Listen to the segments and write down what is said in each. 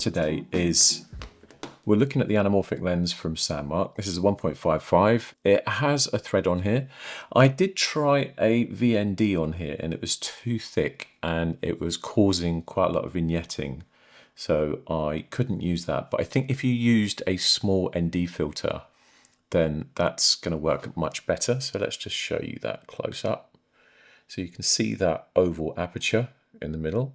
today is we're looking at the anamorphic lens from Sandmarc. This is a 1.55. It has a thread on here. I did try a VND on here and it was too thick and it was causing quite a lot of vignetting. So I couldn't use that. But I think if you used a small ND filter, then that's going to work much better. So let's just show you that close up. So you can see that oval aperture in the middle.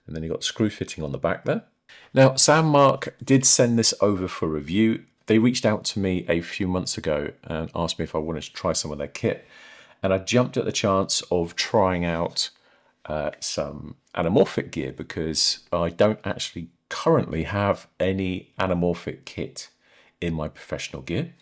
And then you've got screw fitting on the back there. Now, Sandmarc did send this over for review. They reached out to me a few months ago and asked me if I wanted to try some of their kit. And I jumped at the chance of trying out some anamorphic gear because I don't actually currently have any anamorphic kit in my professional gear.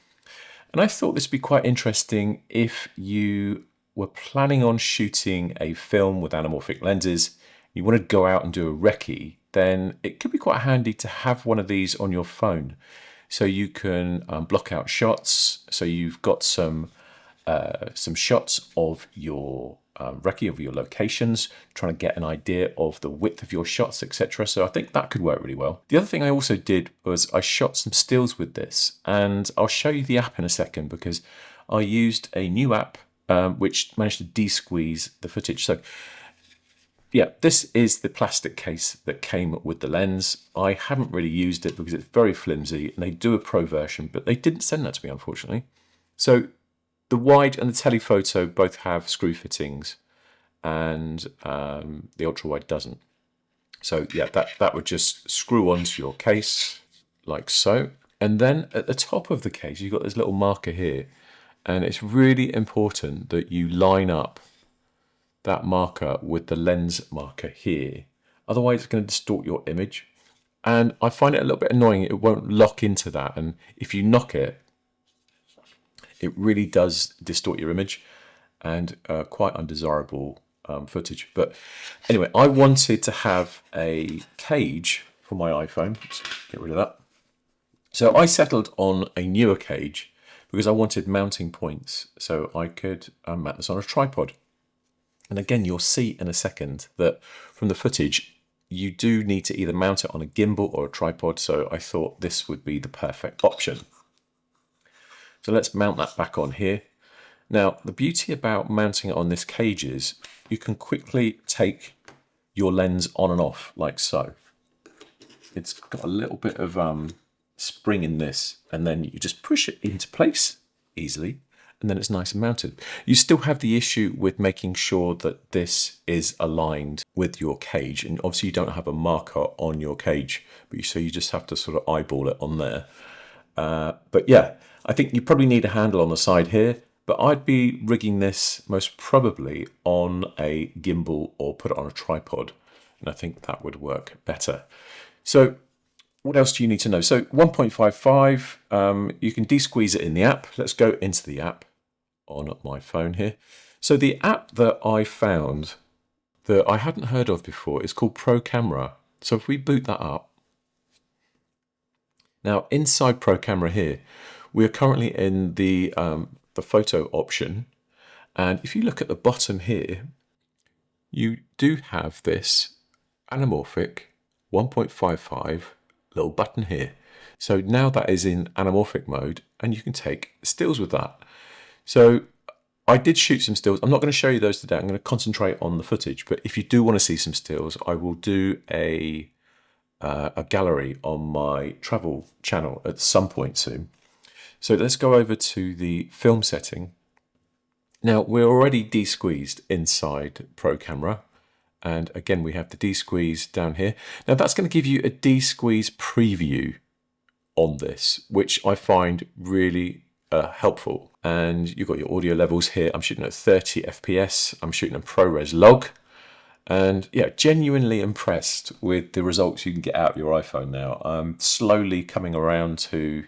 And I thought this would be quite interesting if you were planning on shooting a film with anamorphic lenses, you want to go out and do a recce, then it could be quite handy to have one of these on your phone. So you can block out shots. So you've got some shots of your recce, of your locations, trying to get an idea of the width of your shots, etc. So I think that could work really well. The other thing I also did was I shot some stills with this, and I'll show you the app in a second because I used a new app which managed to de-squeeze the footage. So yeah, this is the plastic case that came with the lens. I haven't really used it because it's very flimsy and they do a pro version, but they didn't send that to me, unfortunately. So the wide and the telephoto both have screw fittings and the ultra wide doesn't. So yeah, that would just screw onto your case like so. And then at the top of the case, you've got this little marker here. And it's really important that you line up that marker with the lens marker here. Otherwise it's going to distort your image. And I find it a little bit annoying. It won't lock into that. And if you knock it, it really does distort your image and quite undesirable footage. But anyway, I wanted to have a cage for my iPhone. Let's get rid of that. So I settled on a Neewer cage because I wanted mounting points so I could mount this on a tripod. And again, you'll see in a second that from the footage, you do need to either mount it on a gimbal or a tripod. So I thought this would be the perfect option. So let's mount that back on here. Now, the beauty about mounting it on this cage is you can quickly take your lens on and off like so. It's got a little bit of spring in this, and then you just push it into place easily. And then it's nice and mounted. You still have the issue with making sure that this is aligned with your cage. And obviously you don't have a marker on your cage, so you just have to sort of eyeball it on there. But yeah, I think you probably need a handle on the side here, but I'd be rigging this most probably on a gimbal or put it on a tripod. And I think that would work better. So what else do you need to know? So 1.55, you can de-squeeze it in the app. Let's go into the app on my phone here. So the app that I found that I hadn't heard of before is called Pro Camera. So if we boot that up, now inside Pro Camera here, we are currently in the photo option. And if you look at the bottom here, you do have this anamorphic 1.55 little button here. So now that is in anamorphic mode and you can take stills with that. So I did shoot some stills. I'm not going to show you those today. I'm going to concentrate on the footage. But if you do want to see some stills, I will do a gallery on my travel channel at some point soon. So let's go over to the film setting. Now we're already de-squeezed inside Pro Camera. And again, we have the de-squeeze down here. Now that's going to give you a de-squeeze preview on this, which I find really helpful. And you've got your audio levels here. I'm shooting at 30 FPS. I'm shooting a ProRes log. And yeah, genuinely impressed with the results you can get out of your iPhone now. I'm slowly coming around to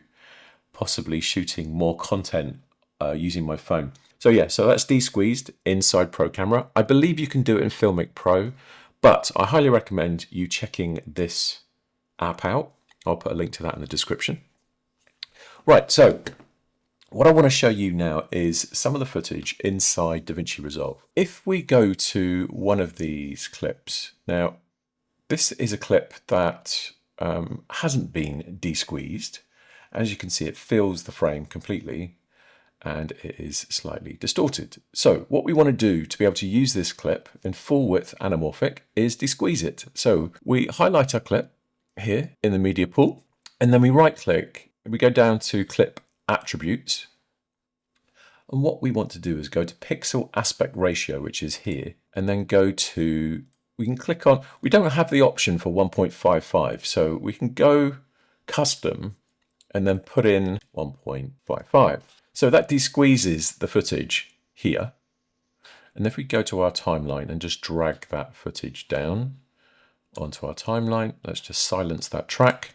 possibly shooting more content using my phone. So yeah, so that's de-squeezed inside Pro Camera. I believe you can do it in Filmic Pro, but I highly recommend you checking this app out. I'll put a link to that in the description. Right, so what I want to show you now is some of the footage inside DaVinci Resolve. If we go to one of these clips, now this is a clip that hasn't been de-squeezed. As you can see, it fills the frame completely and it is slightly distorted. So what we want to do to be able to use this clip in full width anamorphic is de-squeeze it. So we highlight our clip here in the media pool, and then we right click, and we go down to clip attributes. And what we want to do is go to pixel aspect ratio, which is here, and then go to, we can click on, we don't have the option for 1.55, so we can go custom and then put in 1.55. So that de-squeezes the footage here. And if we go to our timeline and just drag that footage down onto our timeline, let's just silence that track.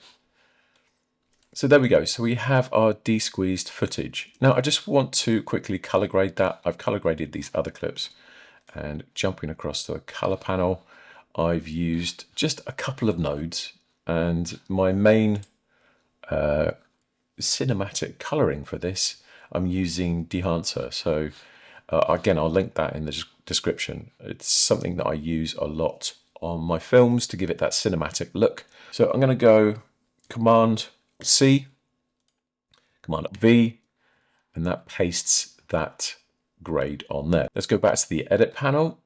So there we go. So we have our de-squeezed footage. Now I just want to quickly color grade that. I've color graded these other clips, and jumping across to the color panel, I've used just a couple of nodes, and my main cinematic coloring for this, I'm using Dehancer. So again, I'll link that in the description. It's something that I use a lot on my films to give it that cinematic look. So I'm going to go Command C, Command V, and that pastes that grade on there. Let's go back to the edit panel,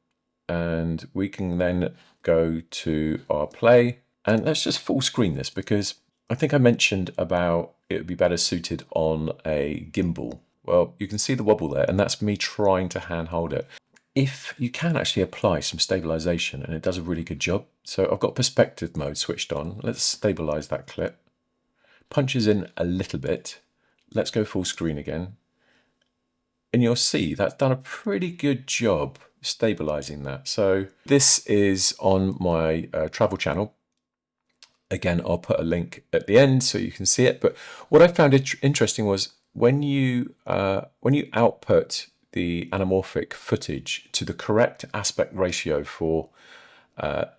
and we can then go to our play, and let's just full screen this, because I think I mentioned about it would be better suited on a gimbal. Well, you can see the wobble there, and that's me trying to hand hold it. If you can actually apply some stabilization, and it does a really good job. So I've got perspective mode switched on. Let's stabilize that clip. Punches in a little bit. Let's go full screen again. And you'll see that's done a pretty good job stabilizing that. So this is on my travel channel. Again, I'll put a link at the end so you can see it. But what I found interesting was when you output the anamorphic footage to the correct aspect ratio for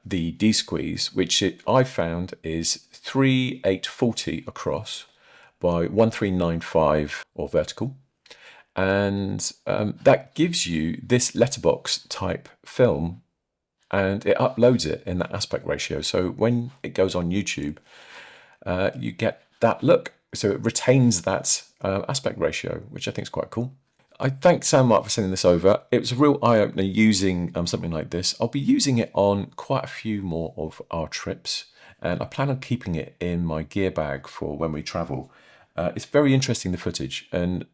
the de-squeeze, which I found is 3840 across by 1395 or vertical. And that gives you this letterbox type film, and it uploads it in that aspect ratio. So when it goes on YouTube, you get that look. So it retains that aspect ratio, which I think is quite cool. I thank Sandmarc for sending this over. It was a real eye-opener using something like this. I'll be using it on quite a few more of our trips, and I plan on keeping it in my gear bag for when we travel. It's very interesting, the footage, and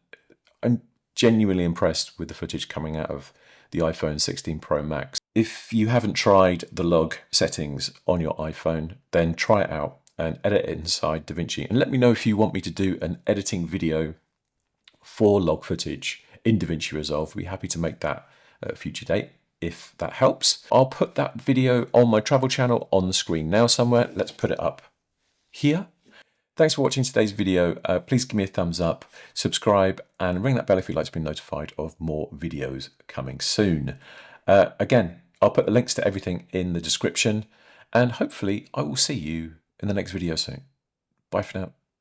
I'm genuinely impressed with the footage coming out of the iPhone 16 Pro Max. If you haven't tried the log settings on your iPhone, then try it out and edit it inside DaVinci. And let me know if you want me to do an editing video for log footage in DaVinci Resolve. I'll be happy to make that at a future date if that helps. I'll put that video on my travel channel on the screen now somewhere. Let's put it up here. Thanks for watching today's video. Please give me a thumbs up, subscribe, and ring that bell if you'd like to be notified of more videos coming soon. Again, I'll put the links to everything in the description, and hopefully I will see you in the next video soon. Bye for now.